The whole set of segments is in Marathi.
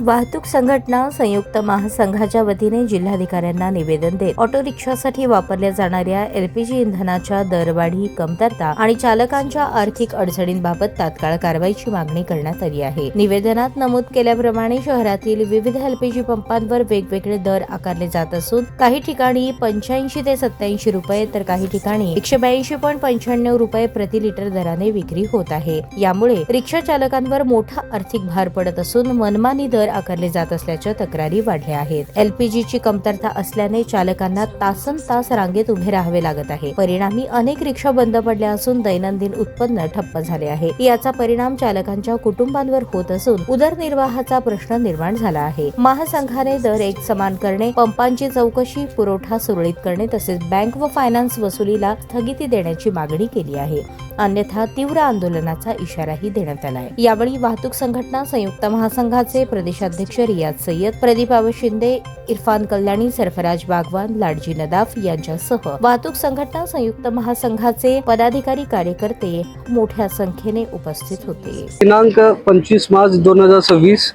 वाहतूक संघटना संयुक्त महासंघाच्या वतीने जिल्हाधिकाऱ्यांना निवेदन देत ऑटो रिक्षासाठी वापरल्या जाणाऱ्या एलपीजी इंधनाच्या दरवाढी, कमतरता आणि चालकांच्या आर्थिक अडचणींबाबत तात्काळ कारवाईची मागणी करण्यात आली आहे। निवेदनात नमूद केल्याप्रमाणे शहरातील विविध एलपीजी पंपांवर वेगवेगळे दर आकारले जात असून काही ठिकाणी 85 ते 87 रुपये तर काही ठिकाणी 182.95 रुपये प्रति लिटर दराने विक्री होत आहे। यामुळे रिक्षा चालकांवर मोठा आर्थिक भार पडत असून मनमानी दर आकारले जात असल्याच्या तक्रारी वाढल्या आहेत। एलपीजीची कमतरता असल्याने चालकांना तासनतास रांगेत उभे राहावे लागत आहे। परिणामी अनेक रिक्षा बंद पडल्या असून दैनंदिन उत्पन्न ठप्प झाले आहे। याचा परिणाम चालकांच्या कुटुंबांवर होत असून उदरनिर्वाहाचा प्रश्न निर्माण झाला आहे। महासंघाने दर एक समान करणे, पंपांची चौकशी, पुरवठा सुरळीत करणे तसेच बँक व फायनान्स वसुलीला स्थगिती देण्याची मागणी केली आहे। अन्यथा तीव्र आंदोलनाचा इशाराही देण्यात आला आहे। यावेळी वाहतूक संघटना संयुक्त महासंघाचे प्रदेशाध्यक्ष रियाज सय्यद, प्रदीप शिंदे, इरफान कल्याणी, सरफराज बागवान, लाडजी नदाफ यांच्यासह वाहतूक संघटना संयुक्त महासंघाचे पदाधिकारी, कार्यकर्ते मोठ्या संख्येने उपस्थित होते। दिनांक 25 मार्च 2026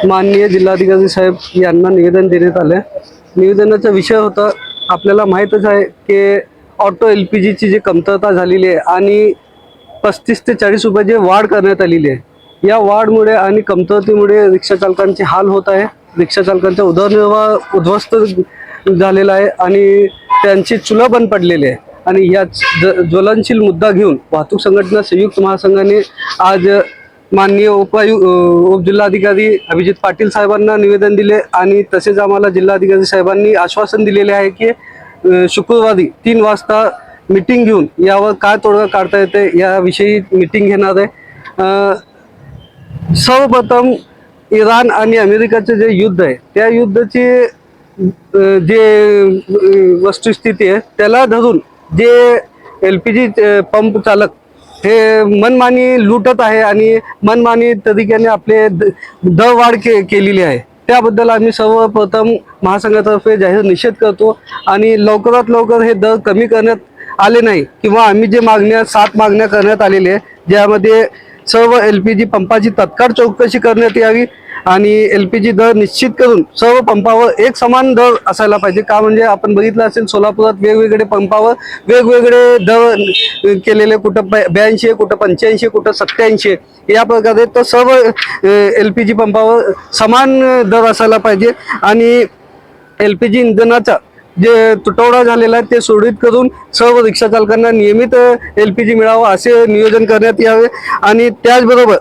माननीय जिल्हाधिकारी साहेब यांना निवेदन देण्यात आले। निवेदनाचा विषय होता, आपल्याला माहीतच आहे की ऑटो एलपीजीची जी कमतरता झालेली आहे आणि 35 ते 40 रुपयाची वाढ करण्यात आलेली आहे। या वाढमुळे आणि कमतरतेमुळे रिक्षा चालकांचे हाल होत आहे। रिक्षा चालकांचा उदरनिर्वाह उद्ध्वस्त झालेला आहे आणि त्यांची चुला बंद पडलेली आहे। आणि या ज्वलनशील मुद्दा घेऊन वाहतूक संघटना संयुक्त महासंघाने आज माननीय उपजिल्हाधिकारी अभिजित पाटील साहेबांना निवेदन दिले आणि तसेच आम्हाला जिल्हाधिकारी साहेबांनी आश्वासन दिलेले आहे की शुक्रवारी 3 वाजता मीटिंग घेऊन यावर काय तोडगा काढता येते याविषयी मीटिंग घेणार आहे। सर्वप्रथम इराण आणि अमेरिकाचे जे युद्ध आहे त्या युद्धाची जे वस्तुस्थिती आहे त्याला धरून जे एलपीजी पंप चालक हे मनमानी लुटत आहे आणि मनमानी तरीक्याने आपले दरवाढ केलेली आहे। त्याबद्दल आम्ही सर्वप्रथम महासंघातर्फे जाहीर निषेध करतो आणि लवकरात लवकर हे दर कमी करण्यात आले नाही किंवा आम्ही जे 7 मागण्या करण्यात आलेल्या आहे ज्यामध्ये सर्व एलपीजी पंपाची तत्काळ चौकशी करण्यात यावी आणि एलपीजी दर निश्चित करून सर्व पंपावर एक समान दर असायला पाहिजे। का म्हणजे आपण बघितलं असेल सोलापुरात वेगवेगळे पंपावर वेगवेगळे दर केलेले, कुठं 82, कुठं 85, कुठं 87 या प्रकारे, तर सर्व एलपीजी पंपावर समान दर असायला पाहिजे आणि एलपीजी इंधनाचा जे तुटवडा झालेला आहे ते सुरळीत करून सर्व रिक्षा चालकांना नियमित एलपीजी मिळावं असे नियोजन करण्यात यावे आणि त्याचबरोबर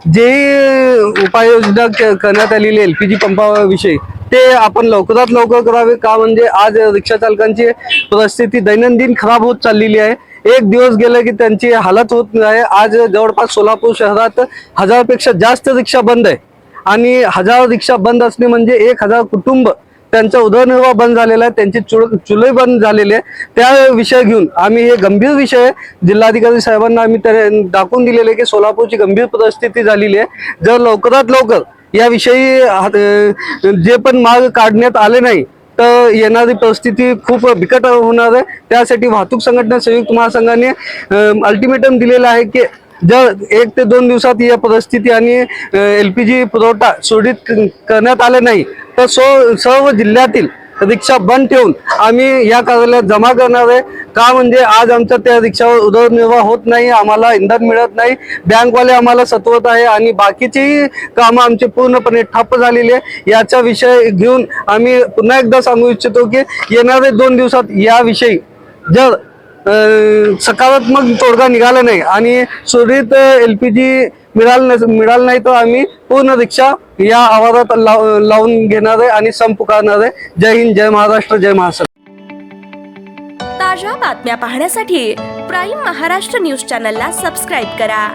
जे उपाययोजना करण्यात आलेली एलपीजी पंपाविषयी ते आपण लवकरात लवकर करावे। का म्हणजे आज रिक्षा चालकांची परिस्थिती दैनंदिन खराब होत चाललेली आहे। एक दिवस गेले की त्यांची हालत होत नाही। आज जवळपास सोलापूर शहरात 1000 पेक्षा जास्त रिक्षा बंद आहे आणि 1000 रिक्षा बंद असणे म्हणजे 1000 कुटुंब त्यांचा उदरनिर्वाह बंद झालेला आहे, त्यांचे चुले बंद झालेले आहे। त्या विषय घेऊन आम्ही हे गंभीर विषय जिल्हाधिकारी साहेबांना आम्ही दाखवून दिलेले की सोलापूरची गंभीर परिस्थिती झालेली आहे। जर लवकरात लवकर याविषयी जे पण मार्ग काढण्यात आले नाही तर येणारी परिस्थिती खूप बिकट होणार आहे। त्यासाठी वाहतूक संघटना संयुक्त महासंघाने अल्टिमेटम दिलेला आहे की जर 1 ते 2 दिवसात या परिस्थिती आणि एलपीजी पुरवठा सुरळीत करण्यात आले नाही तर सर्व जिल्ह्यातील रिक्षा बंद ठेवून आम्ही या कार्यालयात जमा करणार आहे। का म्हणजे आज आमच्या त्या रिक्षावर उदरनिर्वाह होत नाही, आम्हाला इंधन मिळत नाही, बँकवाले आम्हाला सतवत आहे आणि बाकीचेही कामं आमचे पूर्णपणे ठप्प झालेले आहे। याचा विषय घेऊन आम्ही पुन्हा एकदा सांगू इच्छितो की येणारे 2 दिवसात याविषयी जर सकारात्मक तोडगा निघाला नाही आणि सुरळीत एलपीजी मिळालं नाही तर आम्ही पूर्ण रिक्षा या आवारात लावून घेणार आहे आणि संप पुकारणार आहे। जय हिंद, जय महाराष्ट्र, जय महासंघ। ताज्या बातम्या पाहण्यासाठी प्राईम महाराष्ट्र न्यूज चॅनलला सबस्क्राईब करा।